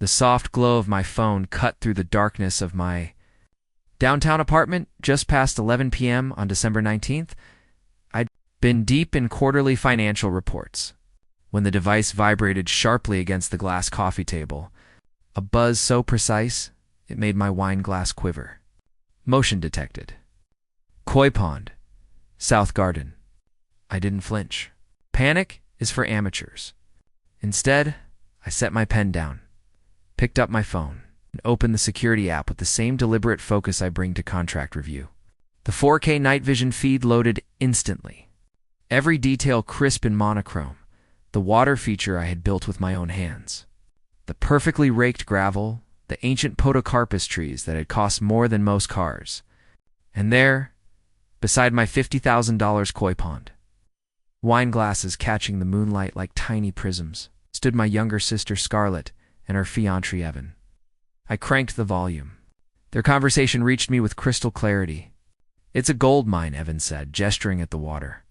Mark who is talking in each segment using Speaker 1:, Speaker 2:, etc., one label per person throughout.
Speaker 1: The soft glow of my phone cut through the darkness of my downtown apartment just past 11 p.m. on December 19th. I'd been deep in quarterly financial reports when the device vibrated sharply against the glass coffee table, a buzz so precise it made my wine glass quiver. Motion detected. Koi Pond, South Garden. I didn't flinch. Panic is for amateurs. Instead, I set my pen down, picked up my phone, and opened the security app with the same deliberate focus I bring to contract review. The 4K night vision feed loaded instantly. Every detail crisp in monochrome, the water feature I had built with my own hands. The perfectly raked gravel, the ancient podocarpus trees that had cost more than most cars. And there, beside my $50,000 koi pond, wine glasses catching the moonlight like tiny prisms, stood my younger sister Scarlett and her fiancé Evan. I cranked the volume. Their conversation reached me with crystal clarity. "It's a gold mine," Evan said, gesturing at the water.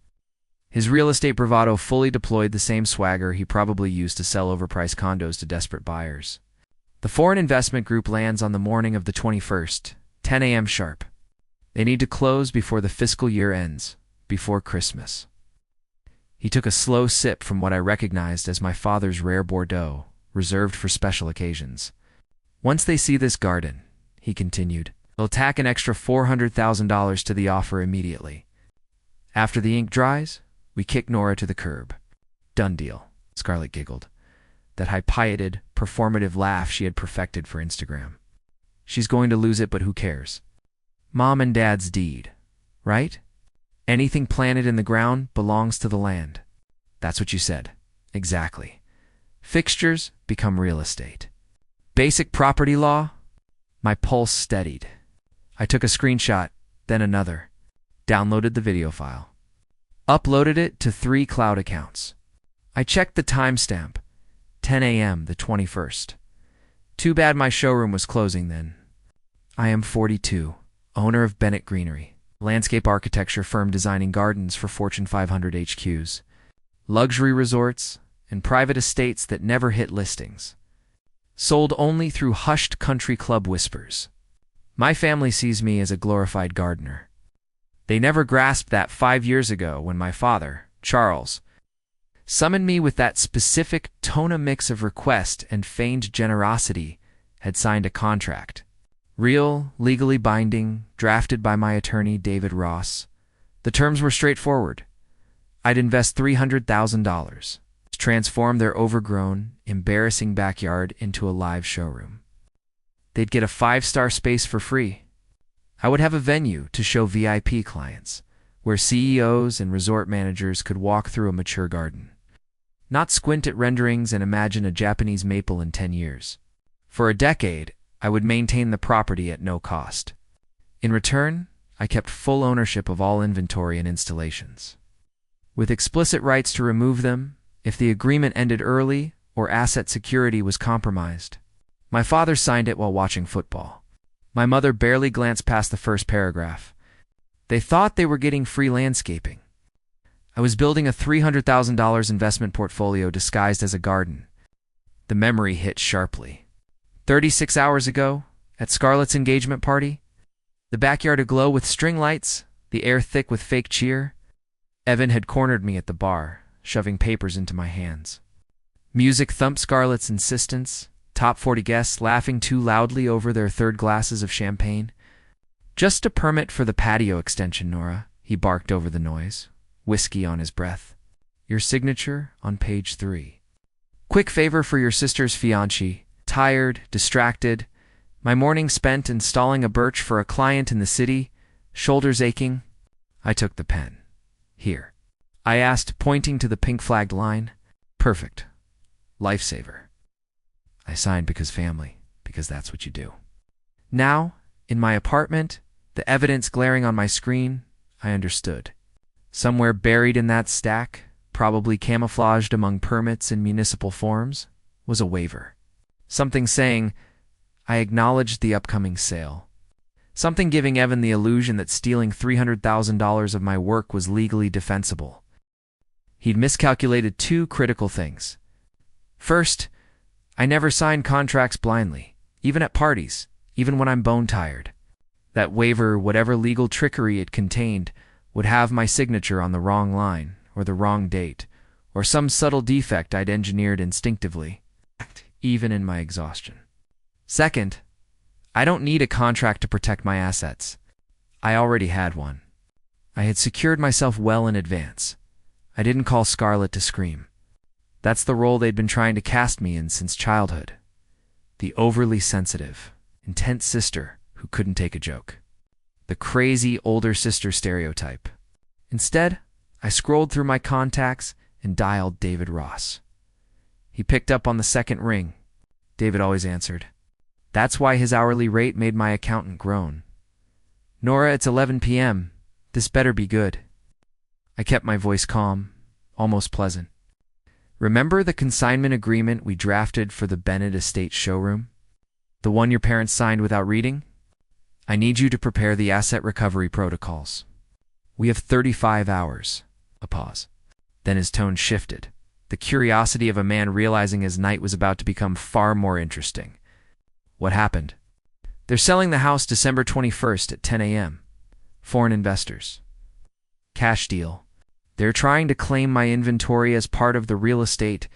Speaker 1: His real estate bravado fully deployed the same swagger he probably used to sell overpriced condos to desperate buyers. The foreign investment group lands on the morning of the 21st, 10 a.m. sharp. They need to close before the fiscal year ends, before Christmas. He took a slow sip from what I recognized as my father's rare Bordeaux, reserved for special occasions. "Once they see this garden," he continued, "they'll tack an extra $400,000 to the offer immediately. After the ink dries, we kick Nora to the curb." "Done deal," Scarlett giggled, that high-pited, performative laugh she had perfected for Instagram. "She's going to lose it, but who cares? Mom and Dad's deed, right? Anything planted in the ground belongs to the land." "That's what you said." "Exactly. Fixtures become real estate. Basic property law?" My pulse steadied. I took a screenshot, then another, downloaded the video file, uploaded it to 3 cloud accounts. I checked the timestamp, 10 a.m. the 21st. Too bad my showroom was closing then. I am 42, owner of Bennett Greenery, landscape architecture firm designing gardens for Fortune 500 HQs, luxury resorts, and private estates that never hit listings. Sold only through hushed country club whispers. My family sees me as a glorified gardener. They never grasped that 5 years ago when my father, Charles, summoned me with that specific tona mix of request and feigned generosity, had signed a contract. Real, legally binding, drafted by my attorney David Ross. The terms were straightforward. I'd invest $300,000 to transform their overgrown, embarrassing backyard into a live showroom. They'd get a 5-star space for free. I would have a venue to show VIP clients, where CEOs and resort managers could walk through a mature garden, not squint at renderings and imagine a Japanese maple in 10 years. For a decade, I would maintain the property at no cost. In return, I kept full ownership of all inventory and installations, with explicit rights to remove them if the agreement ended early or asset security was compromised. My father signed it while watching football. My mother barely glanced past the first paragraph. They thought they were getting free landscaping. I was building a $300,000 investment portfolio disguised as a garden. The memory hit sharply. 36 hours ago, at Scarlett's engagement party, the backyard aglow with string lights, the air thick with fake cheer, Evan had cornered me at the bar, shoving papers into my hands. Music thumped Scarlett's insistence, top 40 guests laughing too loudly over their third glasses of champagne. "Just a permit for the patio extension, Nora," he barked over the noise, whiskey on his breath. "Your signature on page 3. Quick favor for your sister's fiancé. Tired, distracted, my morning spent installing a birch for a client in the city, shoulders aching." I took the pen. "Here," I asked, pointing to the pink-flagged line. "Perfect. Lifesaver." I signed because family, because that's what you do. Now, in my apartment, the evidence glaring on my screen, I understood. Somewhere buried in that stack, probably camouflaged among permits and municipal forms, was a waiver. Something saying, I acknowledged the upcoming sale. Something giving Evan the illusion that stealing $300,000 of my work was legally defensible. He'd miscalculated 2 critical things. First, I never sign contracts blindly, even at parties, even when I'm bone-tired. That waiver, whatever legal trickery it contained, would have my signature on the wrong line, or the wrong date, or some subtle defect I'd engineered instinctively, even in my exhaustion. Second, I don't need a contract to protect my assets. I already had one. I had secured myself well in advance. I didn't call Scarlett to scream. That's the role they'd been trying to cast me in since childhood. The overly sensitive, intense sister who couldn't take a joke. The crazy older sister stereotype. Instead, I scrolled through my contacts and dialed David Ross. He picked up on the second ring. David always answered. That's why his hourly rate made my accountant groan. Nora, it's 11 p.m. This better be good. I kept my voice calm, almost pleasant. Remember the consignment agreement we drafted for the Bennett Estate showroom? The one your parents signed without reading? I need you to prepare the asset recovery protocols. We have 35 hours. A pause. Then his tone shifted, the curiosity of a man realizing his night was about to become far more interesting. What happened? They're selling the house December 21st at 10 a.m. Foreign investors. Cash deal. They're trying to claim my inventory as part of the real estate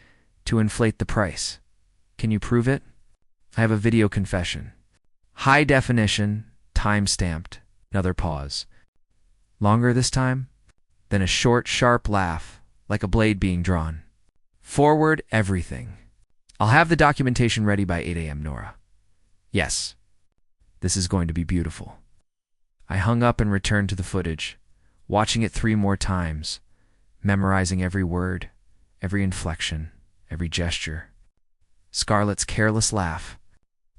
Speaker 1: to inflate the price. Can you prove it? I have a video confession. High definition, time-stamped. Another pause. Longer this time? Then a short, sharp laugh, like a blade being drawn. Forward everything. I'll have the documentation ready by 8 a.m., Nora. Yes. This is going to be beautiful. I hung up and returned to the footage, watching it 3 more times, memorizing every word, every inflection, every gesture. Scarlett's careless laugh.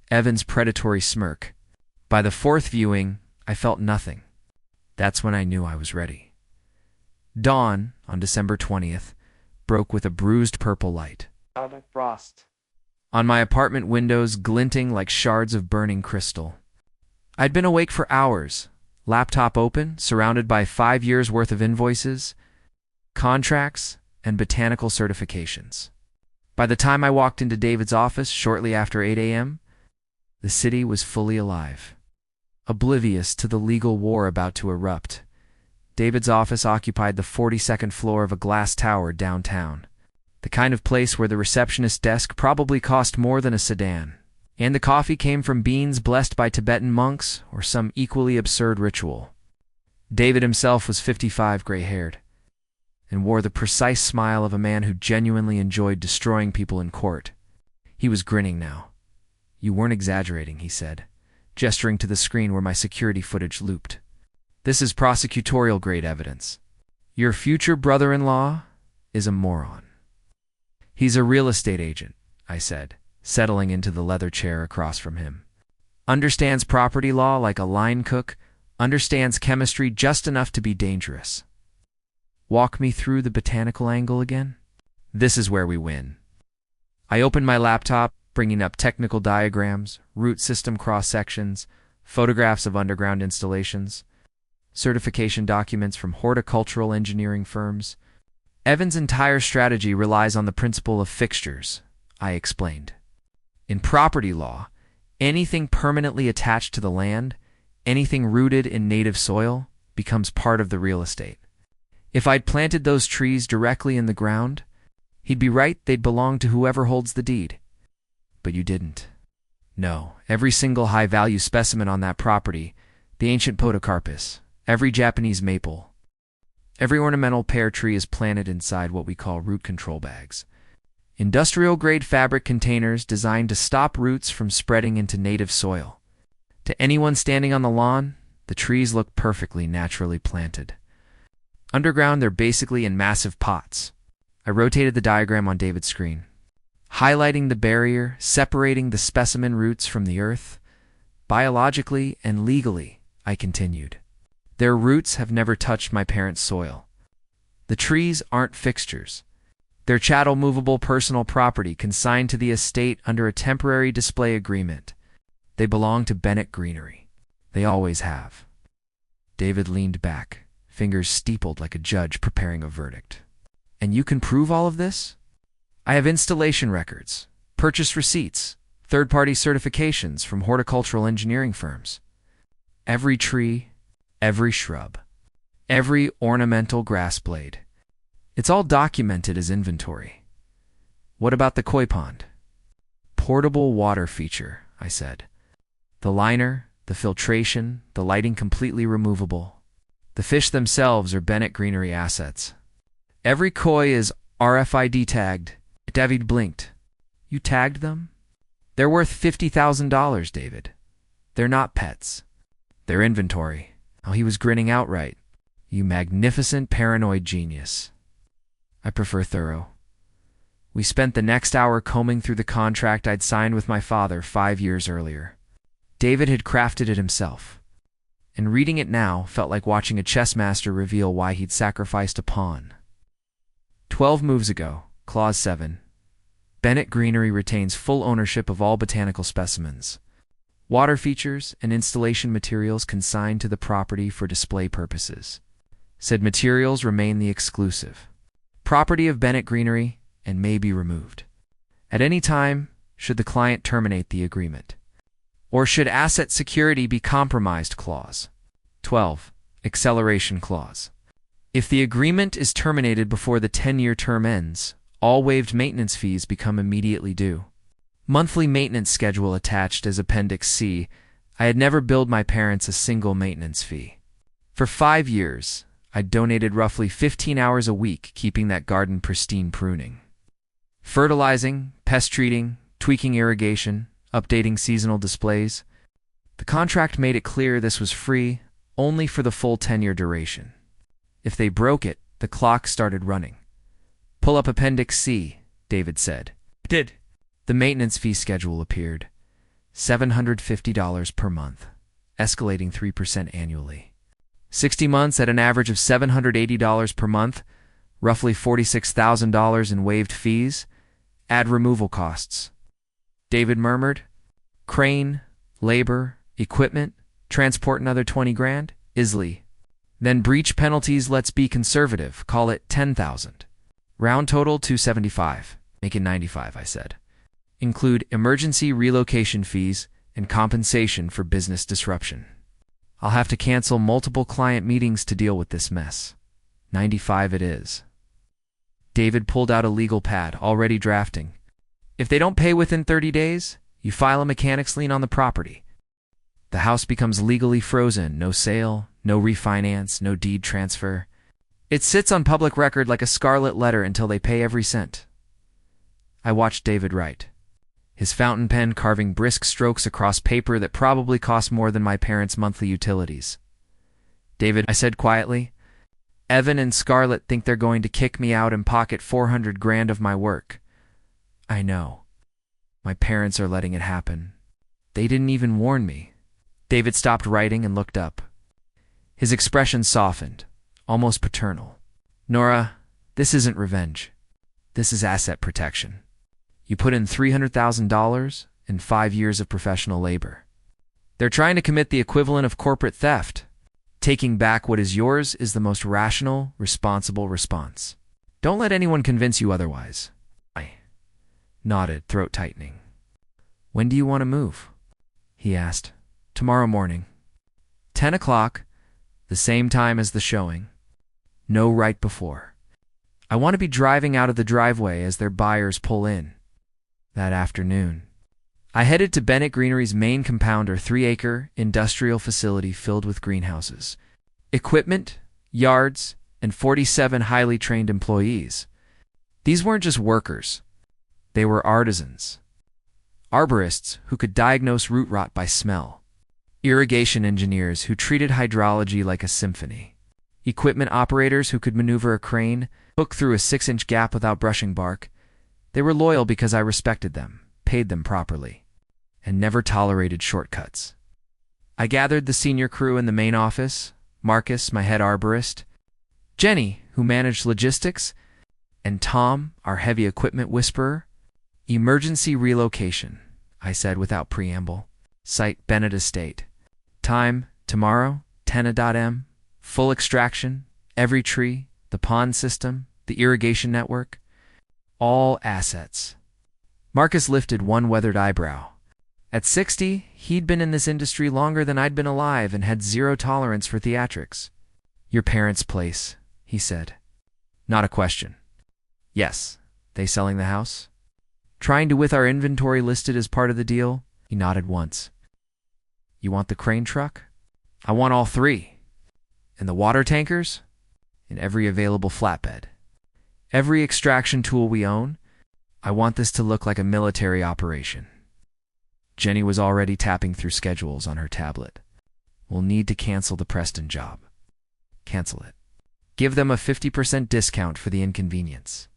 Speaker 1: Evan's predatory smirk. By the 4th viewing, I felt nothing. That's when I knew I was ready. Dawn, on December 20th, broke with a bruised purple light.
Speaker 2: Frost.
Speaker 1: On my apartment windows glinting like shards of burning crystal. I'd been awake for hours, laptop open, surrounded by 5 years' worth of invoices, contracts, and botanical certifications. By the time I walked into David's office shortly after 8 a.m., the city was fully alive. Oblivious to the legal war about to erupt, David's office occupied the 42nd floor of a glass tower downtown, the kind of place where the receptionist's desk probably cost more than a sedan, and the coffee came from beans blessed by Tibetan monks or some equally absurd ritual. David himself was 55, gray-haired, and wore the precise smile of a man who genuinely enjoyed destroying people in court. He was grinning now. You weren't exaggerating, he said, gesturing to the screen where my security footage looped. This is prosecutorial-grade evidence. Your future brother-in-law is a moron. He's a real estate agent, I said, settling into the leather chair across from him. Understands property law like a line cook, understands chemistry just enough to be dangerous. Walk me through the botanical angle again? This is where we win. I opened my laptop, bringing up technical diagrams, root system cross-sections, photographs of underground installations, certification documents from horticultural engineering firms. Evan's entire strategy relies on the principle of fixtures, I explained. In property law, anything permanently attached to the land, anything rooted in native soil, becomes part of the real estate. If I'd planted those trees directly in the ground, he'd be right they'd belong to whoever holds the deed. But you didn't. No, every single high-value specimen on that property, the ancient podocarpus, every Japanese maple, every ornamental pear tree is planted inside what we call root control bags. Industrial-grade fabric containers designed to stop roots from spreading into native soil. To anyone standing on the lawn, the trees look perfectly naturally planted. Underground, they're basically in massive pots. I rotated the diagram on David's screen, highlighting the barrier separating the specimen roots from the earth. Biologically and legally, I continued. Their roots have never touched my parents' soil. The trees aren't fixtures. They're chattel movable personal property consigned to the estate under a temporary display agreement. They belong to Bennett Greenery. They always have. David leaned back, fingers steepled like a judge preparing a verdict. And you can prove all of this? I have installation records, Purchase receipts, third-party certifications from horticultural engineering firms. Every tree, every shrub, every ornamental grass blade. It's all documented as inventory. What about the koi pond? Portable water feature, I said. The liner, the filtration, the lighting completely removable. The fish themselves are Bennett Greenery assets. Every koi is RFID tagged. David blinked. You tagged them? They're worth $50,000, David. They're not pets. They're inventory. Oh, he was grinning outright. You magnificent paranoid genius. I prefer thorough. We spent the next hour combing through the contract I'd signed with my father 5 years earlier. David had crafted it himself, and reading it now felt like watching a chess master reveal why he'd sacrificed a pawn. 12 moves ago, Clause 7. Bennett Greenery retains full ownership of all botanical specimens. Water features and installation materials consigned to the property for display purposes. Said materials remain the exclusive property of Bennett Greenery and may be removed at any time should the client terminate the agreement, or should asset security be compromised. Clause 12. Acceleration clause. If the agreement is terminated before the 10-year term ends, all waived maintenance fees become immediately due. Monthly maintenance schedule attached as Appendix C. I had never billed my parents a single maintenance fee. For 5 years, I'd donated roughly 15 hours a week keeping that garden pristine, pruning, fertilizing, pest treating, tweaking irrigation, updating seasonal displays. The contract made it clear this was free only for the full 10-year duration. If they broke it, the clock started running. Pull up Appendix C, David said. Did. The maintenance fee schedule appeared. $750 per month, escalating 3% annually. 60 months at an average of $780 per month, roughly $46,000 in waived fees. Add removal costs. David murmured. Crane, labor, equipment, transport another 20 grand? Easily. Then breach penalties, let's be conservative, call it 10,000. Round total 275. Make it 95, I said. Include emergency relocation fees and compensation for business disruption. I'll have to cancel multiple client meetings to deal with this mess. 95 it is. David pulled out a legal pad, already drafting. If they don't pay within 30 days, you file a mechanics lien on the property. The house becomes legally frozen, no sale, no refinance, no deed transfer. It sits on public record like a scarlet letter until they pay every cent. I watched David write, his fountain pen carving brisk strokes across paper that probably cost more than my parents' monthly utilities. David, I said quietly, Evan and Scarlett think they're going to kick me out and pocket 400 grand of my work. I know. My parents are letting it happen. They didn't even warn me. David stopped writing and looked up. His expression softened, almost paternal. Nora, this isn't revenge. This is asset protection. You put in $300,000 and 5 years of professional labor. They're trying to commit the equivalent of corporate theft. Taking back what is yours is the most rational, responsible response. Don't let anyone convince you otherwise. I nodded, throat tightening. When do you want to move? He asked. Tomorrow morning. 10 o'clock, the same time as the showing. No right before. I want to be driving out of the driveway as their buyers pull in. That afternoon, I headed to Bennett Greenery's main compounder, 3-acre industrial facility filled with greenhouses, equipment, yards, and 47 highly trained employees. These weren't just workers. They were artisans. Arborists who could diagnose root rot by smell. Irrigation engineers who treated hydrology like a symphony. Equipment operators who could maneuver a crane, hook through a 6-inch gap without brushing bark. They were loyal because I respected them, paid them properly, and never tolerated shortcuts. I gathered the senior crew in the main office, Marcus, my head arborist, Jenny, who managed logistics, and Tom, our heavy equipment whisperer. Emergency relocation, I said without preamble. Site Bennett Estate. Time, tomorrow, 10 full extraction, every tree, the pond system, the irrigation network. All assets. Marcus lifted one weathered eyebrow. At 60, he'd been in this industry longer than I'd been alive and had zero tolerance for theatrics. Your parents' place, he said. Not a question. Yes. They selling the house? Trying to with our inventory listed as part of the deal? He nodded once. You want the crane truck? I want all three. And the water tankers? In every available flatbed. Every extraction tool we own? I want this to look like a military operation. Jenny was already tapping through schedules on her tablet. We'll need to cancel the Preston job. Cancel it. Give them a 50% discount for the inconvenience.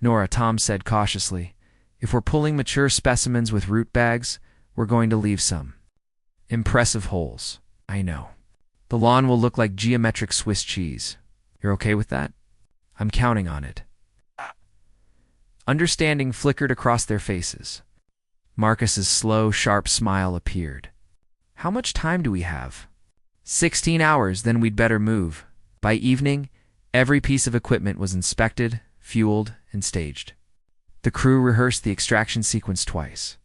Speaker 1: Nora, Tom said cautiously, if we're pulling mature specimens with root bags, we're going to leave some. Impressive holes, I know. The lawn will look like geometric Swiss cheese. You're okay with that? I'm counting on it. Understanding flickered across their faces. Marcus's slow, sharp smile appeared. How much time do we have? 16 hours, then we'd better move. By evening, every piece of equipment was inspected, fueled, and staged. The crew rehearsed the extraction sequence twice.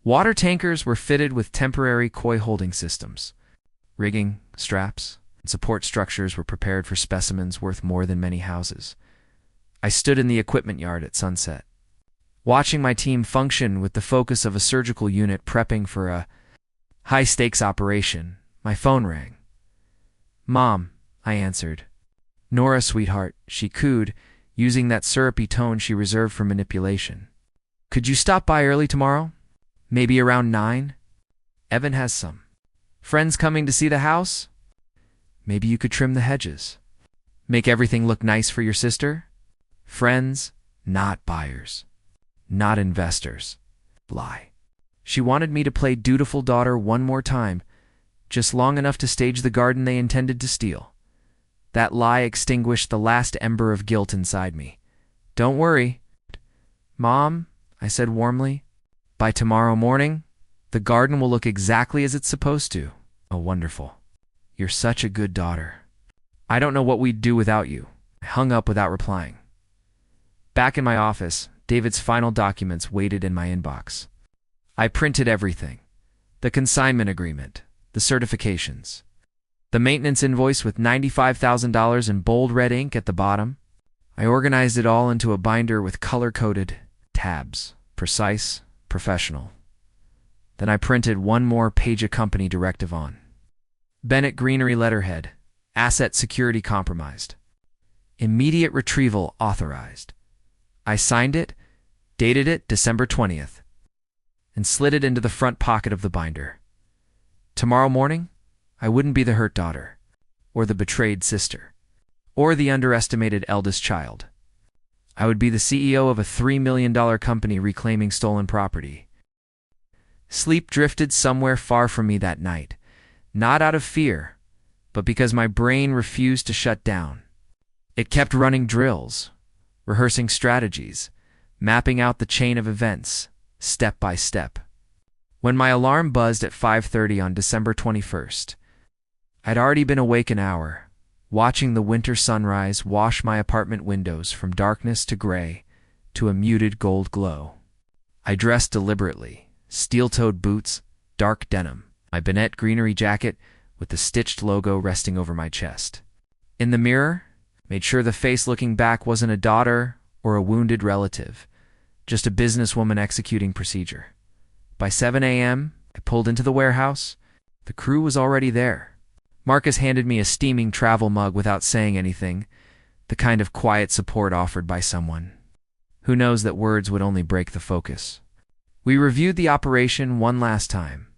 Speaker 1: Water tankers were fitted with temporary koi holding systems. Rigging, straps, and support structures were prepared for specimens worth more than many houses. I stood in the equipment yard at sunset, watching my team function with the focus of a surgical unit prepping for a high-stakes operation. My phone rang. Mom, I answered. Nora, sweetheart, she cooed, using that syrupy tone she reserved for manipulation. Could you stop by early tomorrow? Maybe around 9? Evan has some friends coming to see the house? Maybe you could trim the hedges. Make everything look nice for your sister? Friends, not buyers. Not investors. Lie. She wanted me to play dutiful daughter one more time, just long enough to stage the garden they intended to steal. That lie extinguished the last ember of guilt inside me. Don't worry. Mom, I said warmly, by tomorrow morning, the garden will look exactly as it's supposed to. Oh, wonderful. You're such a good daughter. I don't know what we'd do without you. I hung up without replying. Back in my office, David's final documents waited in my inbox. I printed everything. The consignment agreement, the certifications, the maintenance invoice with $95,000 in bold red ink at the bottom. I organized it all into a binder with color-coded tabs, precise, professional. Then I printed one more page of company directive on. Bennett Greenery letterhead, asset security compromised. Immediate retrieval authorized. I signed it, dated it December 20th, and slid it into the front pocket of the binder. Tomorrow morning, I wouldn't be the hurt daughter, or the betrayed sister, or the underestimated eldest child. I would be the CEO of a $3 million company reclaiming stolen property. Sleep drifted somewhere far from me that night, not out of fear, but because my brain refused to shut down. It kept running drills, rehearsing strategies, mapping out the chain of events, step by step. When my alarm buzzed at 5:30 on December 21st, I'd already been awake an hour, watching the winter sunrise wash my apartment windows from darkness to gray to a muted gold glow. I dressed deliberately, steel-toed boots, dark denim, my Bennett Greenery jacket with the stitched logo resting over my chest. In the mirror, made sure the face looking back wasn't a daughter or a wounded relative, just a businesswoman executing procedure. By 7 a.m., I pulled into the warehouse. The crew was already there. Marcus handed me a steaming travel mug without saying anything, the kind of quiet support offered by someone who knows that words would only break the focus. We reviewed the operation one last time.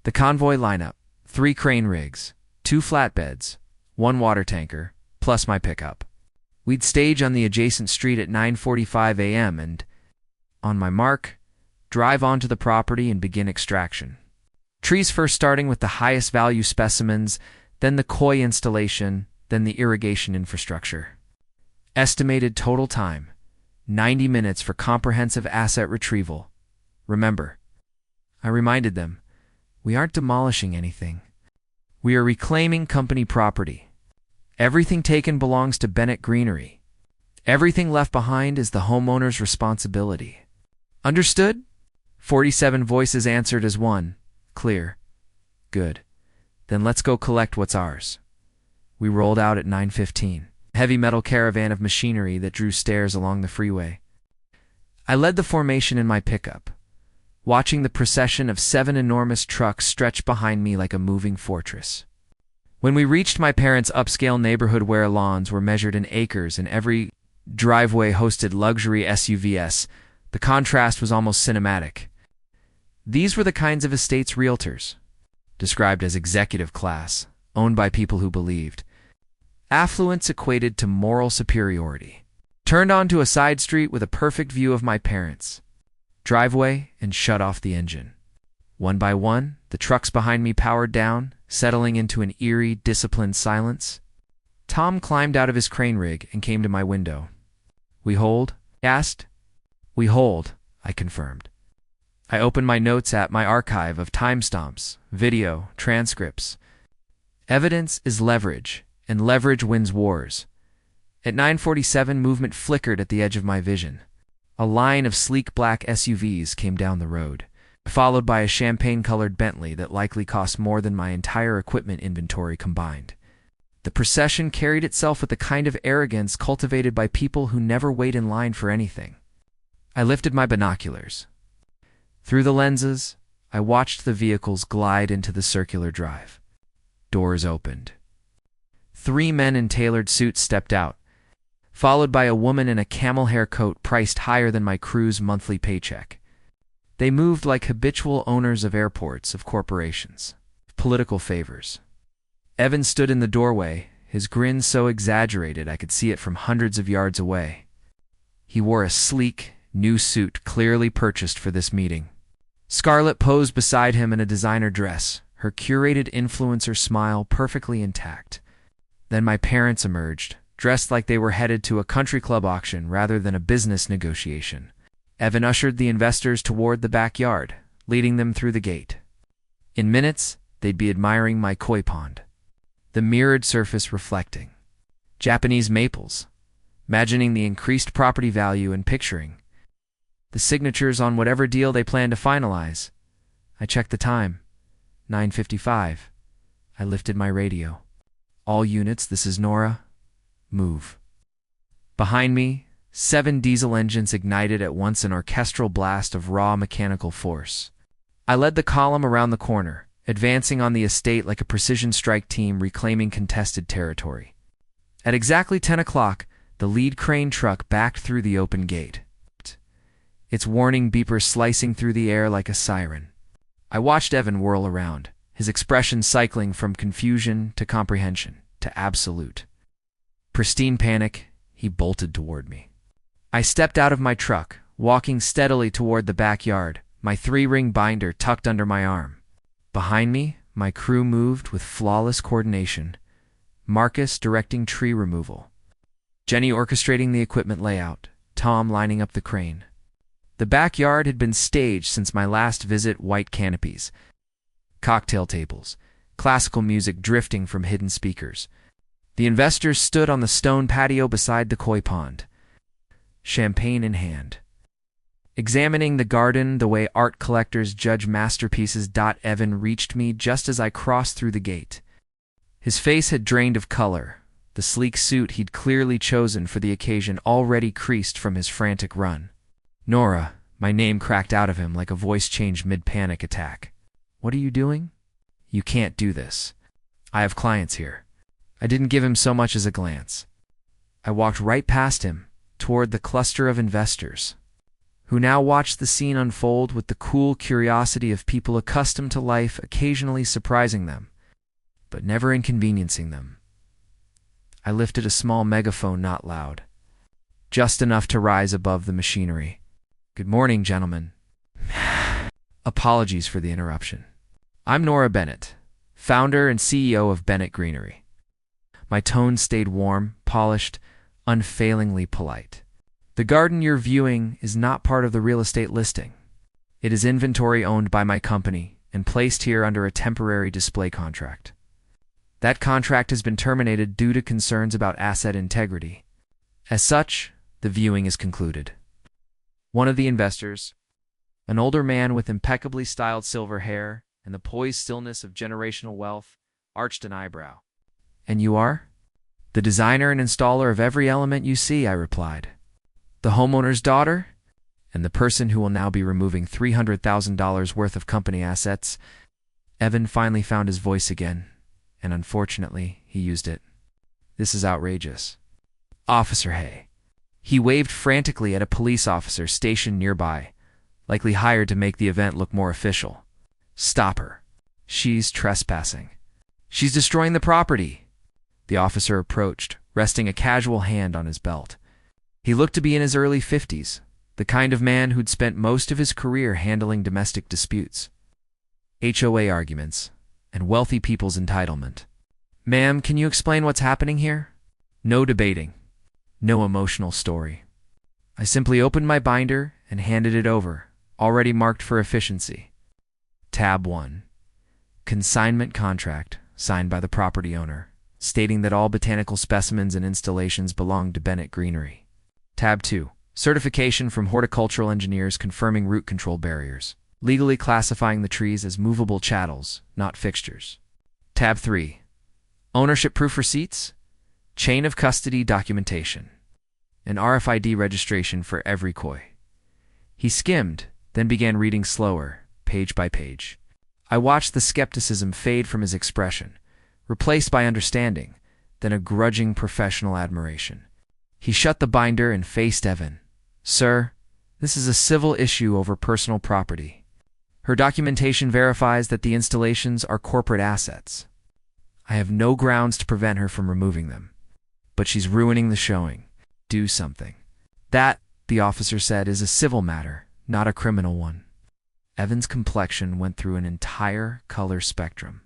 Speaker 1: The convoy lineup, 3 crane rigs, 2 flatbeds, 1 water tanker, plus my pickup. We'd stage on the adjacent street at 9:45 a.m. and, on my mark, drive onto the property and begin extraction. Trees first, starting with the highest value specimens, then the koi installation, then the irrigation infrastructure. Estimated total time, 90 minutes for comprehensive asset retrieval. Remember, I reminded them, we aren't demolishing anything. We are reclaiming company property. Everything taken belongs to Bennett Greenery. Everything left behind is the homeowner's responsibility. Understood? 47 voices answered as one. Clear. Good. Then let's go collect what's ours. We rolled out at 9:15. A heavy metal caravan of machinery that drew stairs along the freeway. I led the formation in my pickup, watching the procession of 7 enormous trucks stretch behind me like a moving fortress. When we reached my parents' upscale neighborhood where lawns were measured in acres and every driveway hosted luxury SUVs, the contrast was almost cinematic. These were the kinds of estates realtors, described as executive class, owned by people who believed affluence equated to moral superiority. Turned onto a side street with a perfect view of my parents' driveway and shut off the engine. One by one, the trucks behind me powered down, settling into an eerie, disciplined silence. Tom climbed out of his crane rig and came to my window. "We hold?" he asked. "We hold," I confirmed. I opened my notes app, my archive of timestamps, video, transcripts. Evidence is leverage, and leverage wins wars. At 9:47, movement flickered at the edge of my vision. A line of sleek black SUVs came down the road, followed by a champagne-colored Bentley that likely cost more than my entire equipment inventory combined. The procession carried itself with the kind of arrogance cultivated by people who never wait in line for anything. I lifted my binoculars. Through the lenses, I watched the vehicles glide into the circular drive. Doors opened. 3 men in tailored suits stepped out, followed by a woman in a camel hair coat priced higher than my crew's monthly paycheck. They moved like habitual owners of airports, of corporations, political favors. Evan stood in the doorway, his grin so exaggerated I could see it from hundreds of yards away. He wore a sleek, new suit clearly purchased for this meeting. Scarlett posed beside him in a designer dress, her curated influencer smile perfectly intact. Then my parents emerged, dressed like they were headed to a country club auction rather than a business negotiation. Evan ushered the investors toward the backyard, leading them through the gate. In minutes, they'd be admiring my koi pond, the mirrored surface reflecting Japanese maples, imagining the increased property value and picturing the signatures on whatever deal they planned to finalize. I checked the time. 9:55. I lifted my radio. "All units, this is Nora. Move." Behind me, 7 diesel engines ignited at once, an orchestral blast of raw mechanical force. I led the column around the corner, advancing on the estate like a precision strike team reclaiming contested territory. At exactly 10 o'clock, the lead crane truck backed through the open gate, its warning beeper slicing through the air like a siren. I watched Evan whirl around, his expression cycling from confusion to comprehension to absolute pristine panic. He bolted toward me. I stepped out of my truck, walking steadily toward the backyard, my 3-ring binder tucked under my arm. Behind me, my crew moved with flawless coordination, Marcus directing tree removal, Jenny orchestrating the equipment layout, Tom lining up the crane. The backyard had been staged since my last visit, white canopies, cocktail tables, classical music drifting from hidden speakers. The investors stood on the stone patio beside the koi pond, champagne in hand, examining the garden the way art collectors judge masterpieces. Evan reached me just as I crossed through the gate. His face had drained of color, the sleek suit he'd clearly chosen for the occasion already creased from his frantic run. "Nora," my name cracked out of him like a voice changed mid-panic attack. "What are you doing?" "You can't do this. I have clients here." I didn't give him so much as a glance. I walked right past him, toward the cluster of investors, who now watched the scene unfold with the cool curiosity of people accustomed to life occasionally surprising them, but never inconveniencing them. I lifted a small megaphone, not loud, just enough to rise above the machinery. "Good morning, gentlemen." Apologies for the interruption. I'm Nora Bennett, founder and CEO of Bennett Greenery. My tone stayed warm, polished, unfailingly polite. The garden you're viewing is not part of the real estate listing. It is inventory owned by my company and placed here under a temporary display contract. That contract has been terminated due to concerns about asset integrity. As such, the viewing is concluded. One of the investors, An older man with impeccably styled silver hair and the poised stillness of generational wealth arched an eyebrow. "And you are?" "The designer and installer of every element you see," I replied. "The homeowner's daughter?" "And the person who will now be removing $300,000 worth of company assets." Evan finally found his voice again, and unfortunately, he used it. "This is outrageous. Officer Hay." He waved frantically at a police officer stationed nearby, likely hired to make the event look more official. "Stop her. She's trespassing. She's destroying the property." The officer approached, resting a casual hand on his belt. He looked to be in his early 50s, the kind of man who'd spent most of his career handling domestic disputes, HOA arguments, and wealthy people's entitlement. "Ma'am, can you explain what's happening here?" No debating. No emotional story. I simply opened my binder and handed it over, already marked for efficiency. Tab 1. Consignment contract signed by the property owner, stating that all botanical specimens and installations belong to Bennett Greenery. Tab 2. Certification from horticultural engineers confirming root control barriers, legally classifying the trees as movable chattels, not fixtures. Tab 3. Ownership proof receipts, chain of custody documentation, an RFID registration for every koi. He skimmed, then began reading slower, page by page. I watched the skepticism fade from his expression, replaced by understanding, then a grudging professional admiration. He shut the binder and faced Evan. "Sir, this is a civil issue over personal property. Her documentation verifies that the installations are corporate assets. I have no grounds to prevent her from removing them. But she's ruining the showing. Do something." "That," the officer said, "is a civil matter, not a criminal one." Evan's complexion went through an entire color spectrum.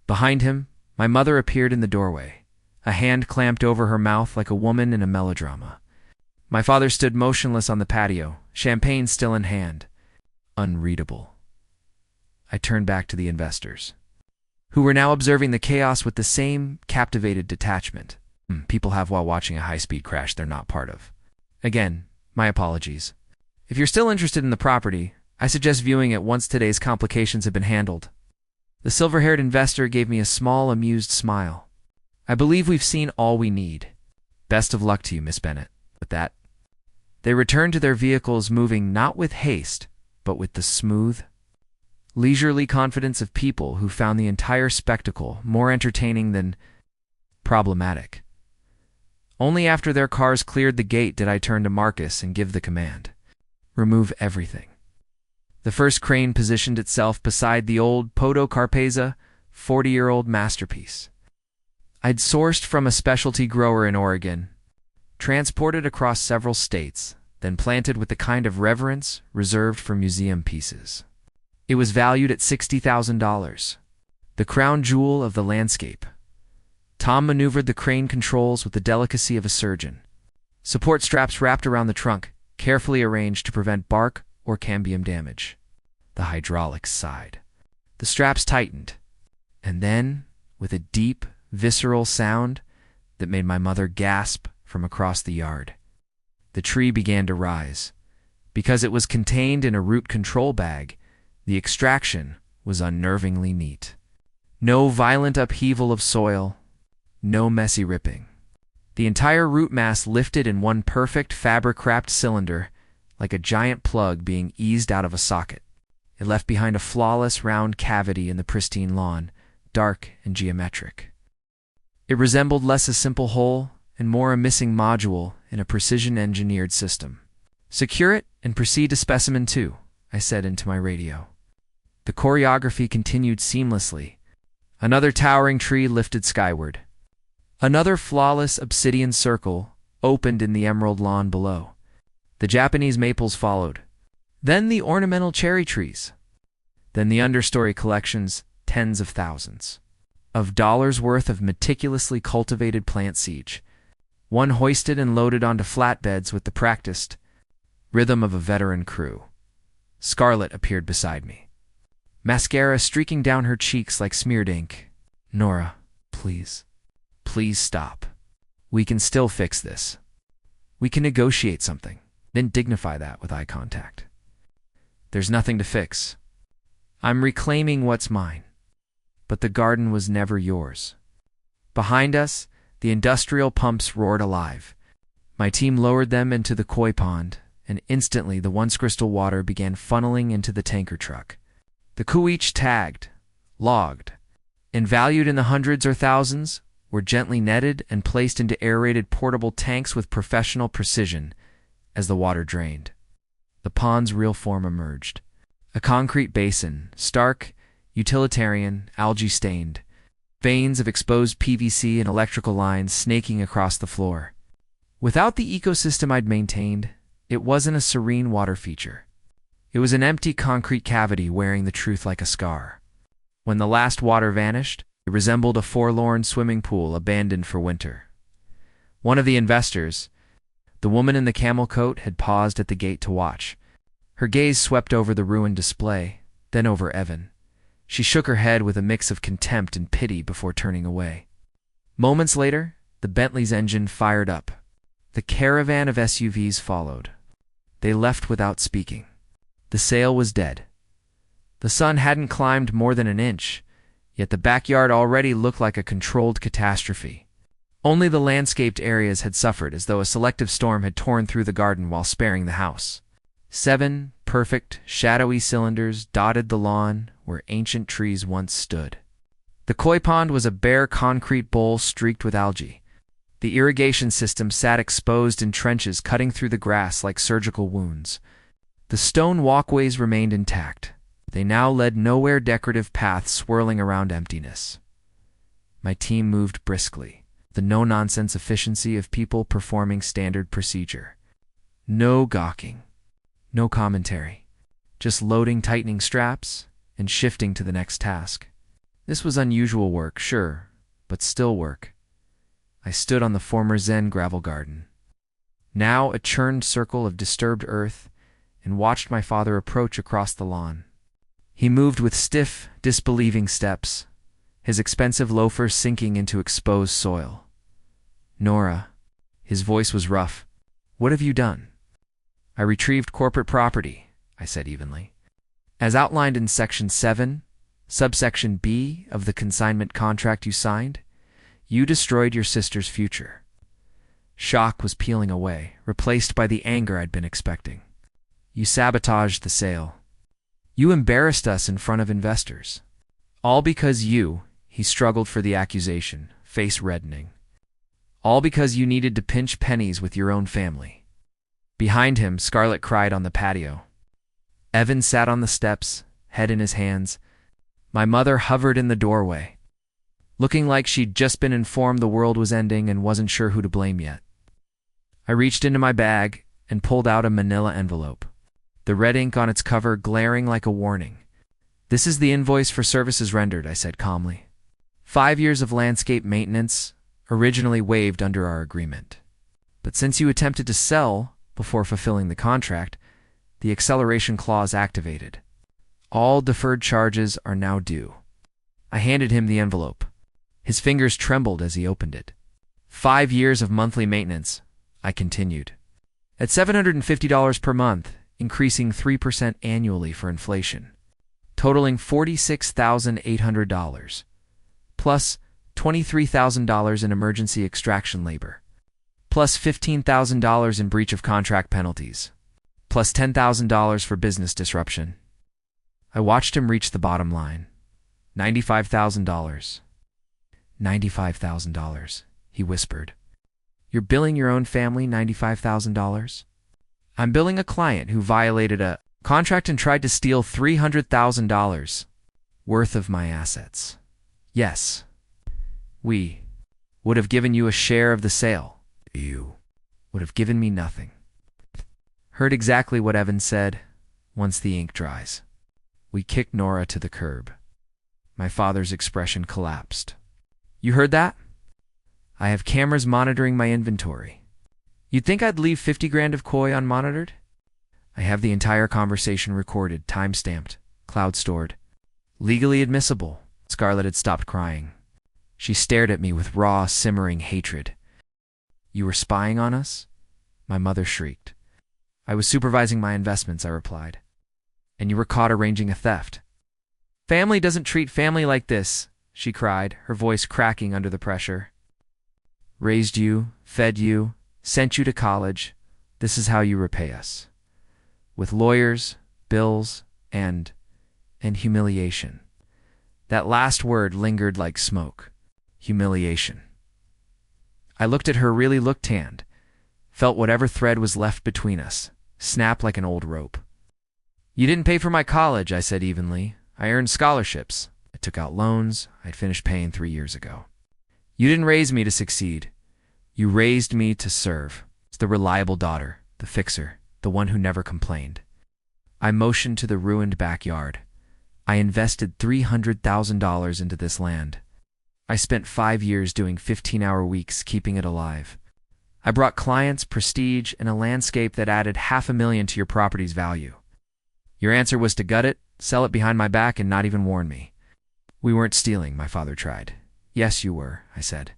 Speaker 1: Behind him, my mother appeared in the doorway, a hand clamped over her mouth like a woman in a melodrama. My father stood motionless on the patio, champagne still in hand. Unreadable. I turned back to the investors, who were now observing the chaos with the same captivated detachment people have while watching a high-speed crash they're not part of. Again, my apologies. If you're still interested in the property, I suggest viewing it once today's complications have been handled. The silver-haired investor gave me a small, amused smile. "I believe we've seen all we need. Best of luck to you, Miss Bennett." With that, they returned to their vehicles, moving not with haste, but with the smooth, leisurely confidence of people who found the entire spectacle more entertaining than problematic. Only after their cars cleared the gate did I turn to Marcus and give the command. "Remove everything." The first crane positioned itself beside the old Podocarpeza 40-year-old masterpiece. I'd sourced from a specialty grower in Oregon, transported across several states, then planted with the kind of reverence reserved for museum pieces. It was valued at $60,000, the crown jewel of the landscape. Tom maneuvered the crane controls with the delicacy of a surgeon. Support straps wrapped around the trunk, carefully arranged to prevent bark or cambium damage. The hydraulics sighed. The straps tightened, and then, with a deep, visceral sound that made my mother gasp from across the yard, the tree began to rise. Because it was contained in a root control bag, the extraction was unnervingly neat. No violent upheaval of soil, no messy ripping. The entire root mass lifted in one perfect fabric-wrapped cylinder, like a giant plug being eased out of a socket. It left behind a flawless round cavity in the pristine lawn, dark and geometric. It resembled less a simple hole and more a missing module in a precision-engineered system. "Secure it and proceed to specimen 2, I said into my radio. The choreography continued seamlessly. Another towering tree lifted skyward. Another flawless obsidian circle opened in the emerald lawn below. The Japanese maples followed. Then the ornamental cherry trees. Then the understory collections, tens of thousands of dollars worth of meticulously cultivated plant seed. One hoisted and loaded onto flatbeds with the practiced rhythm of a veteran crew. Scarlett appeared beside me, mascara streaking down her cheeks like smeared ink. "Nora, please. Please stop. We can still fix this. We can negotiate something." Then dignify that with eye contact. There's nothing to fix. I'm reclaiming what's mine. But the garden was never yours. Behind us, the industrial pumps roared alive. My team lowered them into the koi pond, and instantly the once crystal water began funneling into the tanker truck. The kuich tagged, logged, and valued in the hundreds or thousands, were gently netted and placed into aerated portable tanks with professional precision as the water drained. The pond's real form emerged. A concrete basin, stark, utilitarian, algae-stained, veins of exposed PVC and electrical lines snaking across the floor. Without the ecosystem I'd maintained, it wasn't a serene water feature. It was an empty concrete cavity wearing the truth like a scar. When the last water vanished, it resembled a forlorn swimming pool abandoned for winter. One of the investors, the woman in the camel coat, had paused at the gate to watch. Her gaze swept over the ruined display, then over Evan. She shook her head with a mix of contempt and pity before turning away. Moments later, the Bentley's engine fired up. The caravan of SUVs followed. They left without speaking. The sale was dead. The sun hadn't climbed more than an inch, yet the backyard already looked like a controlled catastrophe. Only the landscaped areas had suffered, as though a selective storm had torn through the garden while sparing the house. 7 perfect, shadowy cylinders dotted the lawn where ancient trees once stood. The koi pond was a bare concrete bowl streaked with algae. The irrigation system sat exposed in trenches cutting through the grass like surgical wounds. The stone walkways remained intact. They now led nowhere, decorative paths swirling around emptiness. My team moved briskly, the no-nonsense efficiency of people performing standard procedure. No gawking, no commentary, just loading tightening straps and shifting to the next task. This was unusual work, sure, but still work. I stood on the former Zen gravel garden, now a churned circle of disturbed earth, and watched my father approach across the lawn. He moved with stiff, disbelieving steps, his expensive loafers sinking into exposed soil. "Nora," his voice was rough, "what have you done?" "I retrieved corporate property," I said evenly. "As outlined in Section 7, subsection B of the consignment contract you signed, you destroyed your sister's future." Shock was peeling away, replaced by the anger I'd been expecting. "You sabotaged the sale. You embarrassed us in front of investors. All because you," he struggled for the accusation, face reddening. "All because you needed to pinch pennies with your own family." Behind him, Scarlett cried on the patio. Evan sat on the steps, head in his hands. My mother hovered in the doorway, looking like she'd just been informed the world was ending and wasn't sure who to blame yet. I reached into my bag and pulled out a manila envelope, the red ink on its cover glaring like a warning. "This is the invoice for services rendered," I said calmly. 5 years of landscape maintenance, originally waived under our agreement. But since you attempted to sell before fulfilling the contract, the acceleration clause activated. All deferred charges are now due. I handed him the envelope. His fingers trembled as he opened it. 5 years of monthly maintenance, I continued. At $750 per month, increasing 3% annually for inflation, totaling $46,800, plus $23,000 in emergency extraction labor, plus $15,000 in breach of contract penalties, plus $10,000 for business disruption. I watched him reach the bottom line. $95,000. $95,000, he whispered. "You're billing your own family $95,000? I'm billing a client who violated a contract and tried to steal $300,000 worth of my assets. Yes, we would have given you a share of the sale. You would have given me nothing." Heard exactly what Evan said. Once the ink dries. We kicked Nora to the curb. My father's expression collapsed. "You heard that? I have cameras monitoring my inventory. You'd think I'd leave 50 grand of koi unmonitored? I have the entire conversation recorded, time-stamped, cloud-stored. Legally admissible." Scarlett had stopped crying. She stared at me with raw, simmering hatred. "You were spying on us?" My mother shrieked. "I was supervising my investments," I replied. and you were caught arranging a theft. Family doesn't treat family like this, she cried, her voice cracking under the pressure. Raised you, fed you, sent you to college. This is how you repay us. With lawyers, bills, and humiliation. That last word lingered like smoke. Humiliation. I looked at her, really looked tanned, felt whatever thread was left between us, snap like an old rope. You didn't pay for my college, I said evenly. I earned scholarships. I took out loans I'd finished paying 3 years ago. You didn't raise me to succeed. You raised me to serve. It's the reliable daughter, the fixer, the one who never complained. I motioned to the ruined backyard. I invested $300,000 into this land. I spent 5 years doing 15-hour weeks keeping it alive. I brought clients, prestige, and a landscape that added $500,000 to your property's value. Your answer was to gut it, sell it behind my back, and not even warn me. We weren't stealing, my father tried. Yes, you were, I said.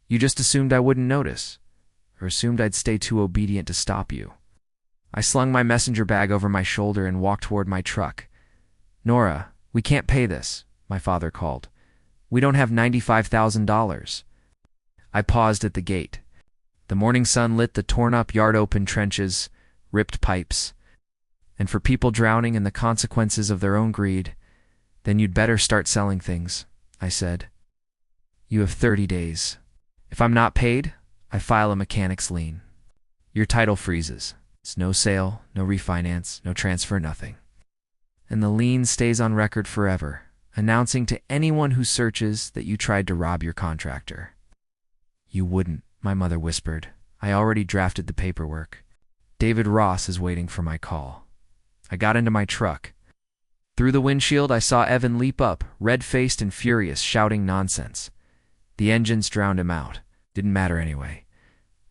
Speaker 1: You just assumed I wouldn't notice, or assumed I'd stay too obedient to stop you. I slung my messenger bag over my shoulder and walked toward my truck. Nora, we can't pay this, my father called. We don't have $95,000. I paused at the gate. The morning sun lit the torn-up yard-open trenches, ripped pipes. And for people drowning in the consequences of their own greed, then you'd better start selling things, I said. You have 30 days. If I'm not paid, I file a mechanic's lien. Your title freezes. It's no sale, no refinance, no transfer, nothing. And the lien stays on record forever, announcing to anyone who searches that you tried to rob your contractor. You wouldn't, my mother whispered. I already drafted the paperwork. David Ross is waiting for my call. I got into my truck. Through the windshield, I saw Evan leap up, red-faced and furious, shouting nonsense. The engines drowned him out. Didn't matter anyway.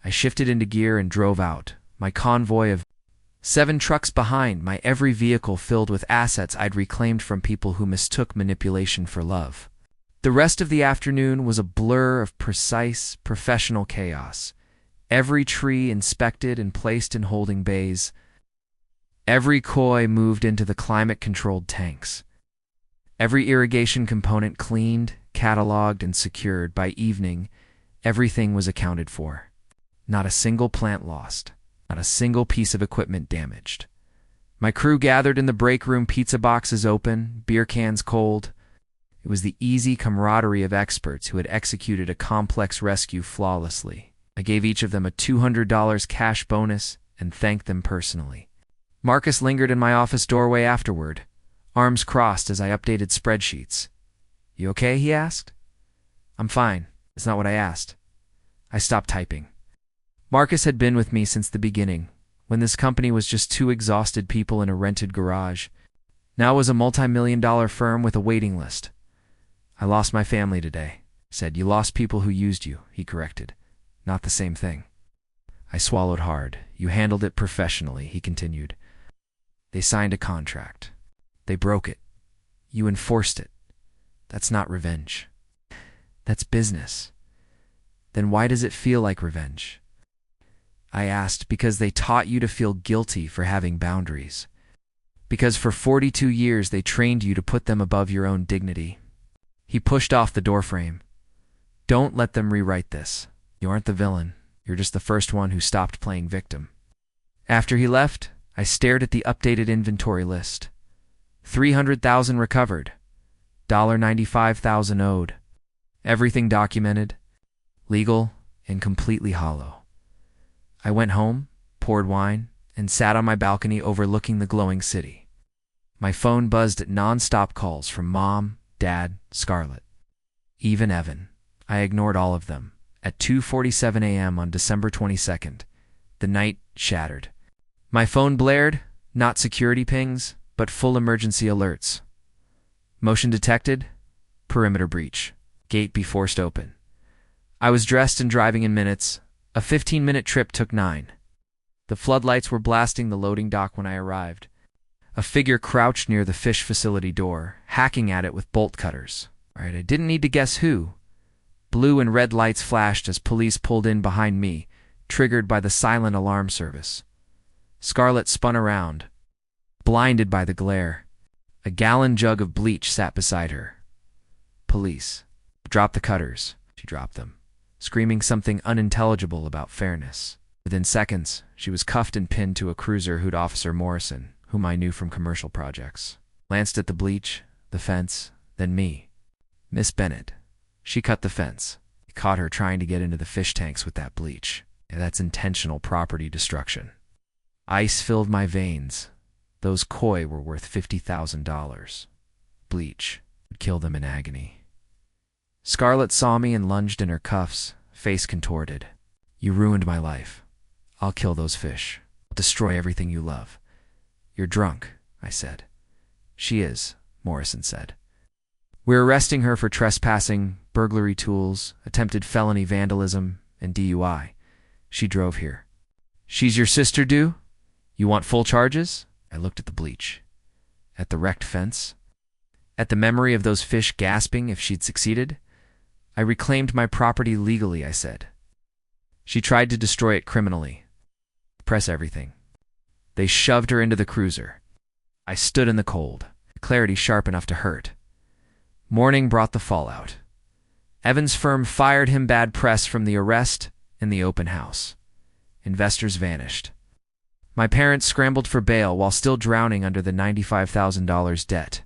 Speaker 1: I shifted into gear and drove out, my convoy of 7 trucks behind, my every vehicle filled with assets I'd reclaimed from people who mistook manipulation for love. The rest of the afternoon was a blur of precise, professional chaos. Every tree inspected and placed in holding bays. Every koi moved into the climate-controlled tanks. Every irrigation component cleaned, cataloged, and secured. By evening, everything was accounted for. Not a single plant lost. Not a single piece of equipment damaged. My crew gathered in the break room, pizza boxes open, beer cans cold. It was the easy camaraderie of experts who had executed a complex rescue flawlessly. I gave each of them a $200 cash bonus and thanked them personally. Marcus lingered in my office doorway afterward, arms crossed as I updated spreadsheets. You okay? He asked. I'm fine. It's not what I asked. I stopped typing. Marcus had been with me since the beginning, when this company was just 2 exhausted people in a rented garage. Now it was a multi-million-dollar firm with a waiting list. I lost my family today. Said, you lost people who used you, he corrected. Not the same thing. I swallowed hard. You handled it professionally, he continued. They signed a contract. They broke it. You enforced it. That's not revenge. That's business. Then why does it feel like revenge? I asked, because they taught you to feel guilty for having boundaries. Because for 42 years they trained you to put them above your own dignity. He pushed off the doorframe. Don't let them rewrite this. You aren't the villain. You're just the first one who stopped playing victim. After he left, I stared at the updated inventory list. 300,000 recovered. $95,000 owed. Everything documented, legal, and completely hollow. I went home, poured wine, and sat on my balcony overlooking the glowing city. My phone buzzed at non-stop calls from Mom, Dad, Scarlett. Even Evan. I ignored all of them. At 2:47 a.m. on December 22nd, the night shattered. My phone blared, not security pings, but full emergency alerts. Motion detected, perimeter breach, gate be forced open. I was dressed and driving in minutes. A 15-minute trip took 9. The floodlights were blasting the loading dock when I arrived. A figure crouched near the fish facility door, hacking at it with bolt cutters. I didn't need to guess who. Blue and red lights flashed as police pulled in behind me, triggered by the silent alarm service. Scarlett spun around. blinded by the glare. A gallon jug of bleach sat beside her. Police. Drop the cutters. She dropped them, screaming something unintelligible about fairness. Within seconds, she was cuffed and pinned to a cruiser who'd Officer Morrison, whom I knew from commercial projects. Glanced at the bleach, the fence, then me. Miss Bennett. She cut the fence. I caught her trying to get into the fish tanks with that bleach. That's intentional property destruction. Ice filled my veins. Those koi were worth $50,000. Bleach would kill them in agony. Scarlett saw me and lunged in her cuffs, face contorted. You ruined my life. I'll kill those fish. I'll destroy everything you love. You're drunk, I said. She is, Morrison said. We're arresting her for trespassing, burglary tools, attempted felony vandalism, and DUI. She drove here. She's your sister, do? You want full charges? I looked at the bleach. At the wrecked fence. At the memory of those fish gasping if she'd succeeded. I reclaimed my property legally, I said. She tried to destroy it criminally. Press everything. They shoved her into the cruiser. I stood in the cold, clarity sharp enough to hurt. Morning brought the fallout. Evans' firm fired him, bad press from the arrest and the open house. Investors vanished. My parents scrambled for bail while still drowning under the $95,000 debt.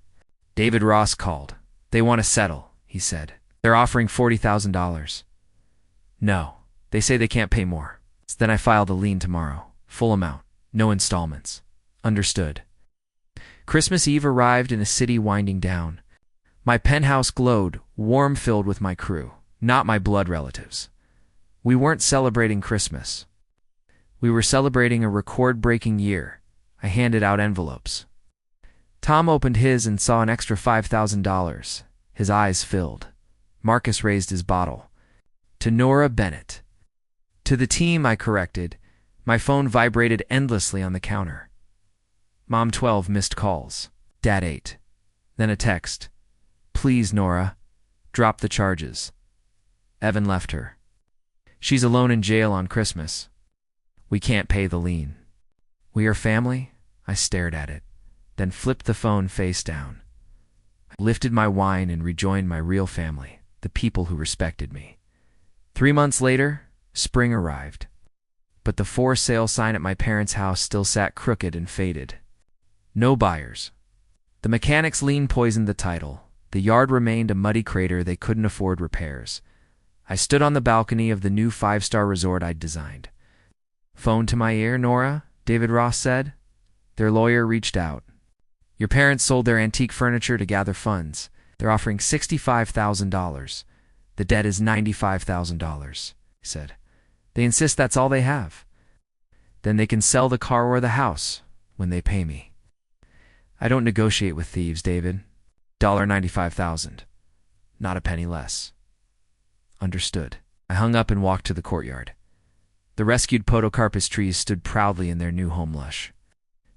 Speaker 1: David Ross called. They want to settle, he said. They're offering $40,000. No, they say they can't pay more. Then I filed a lien tomorrow. Full amount. No installments. Understood. Christmas Eve arrived in a city winding down. My penthouse glowed, warm filled with my crew, not my blood relatives. We weren't celebrating Christmas. We were celebrating a record-breaking year. I handed out envelopes. Tom opened his and saw an extra $5,000. His eyes filled. Marcus raised his bottle. To Nora Bennett. To the team, I corrected. My phone vibrated endlessly on the counter. Mom 12 missed calls. Dad 8. Then a text. Please, Nora. Drop the charges. Evan left her. She's alone in jail on Christmas. We can't pay the lien. We are family? I stared at it, then flipped the phone face down. I lifted my wine and rejoined my real family, the people who respected me. 3 months later, spring arrived. But the for sale sign at my parents' house still sat crooked and faded. No buyers. The mechanic's lien poisoned the title. The yard remained a muddy crater they couldn't afford repairs. I stood on the balcony of the new 5-star resort I'd designed. Phone to my ear, Nora, David Ross said. Their lawyer reached out. Your parents sold their antique furniture to gather funds. They're offering $65,000. The debt is $95,000, he said. They insist that's all they have. Then they can sell the car or the house when they pay me. I don't negotiate with thieves, David. $95,000. Not a penny less. Understood. I hung up and walked to the courtyard. The rescued podocarpus trees stood proudly in their new home lush.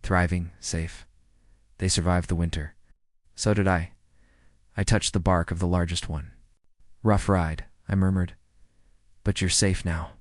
Speaker 1: Thriving, safe. They survived the winter. So did I. I touched the bark of the largest one. Rough ride, I murmured. But you're safe now.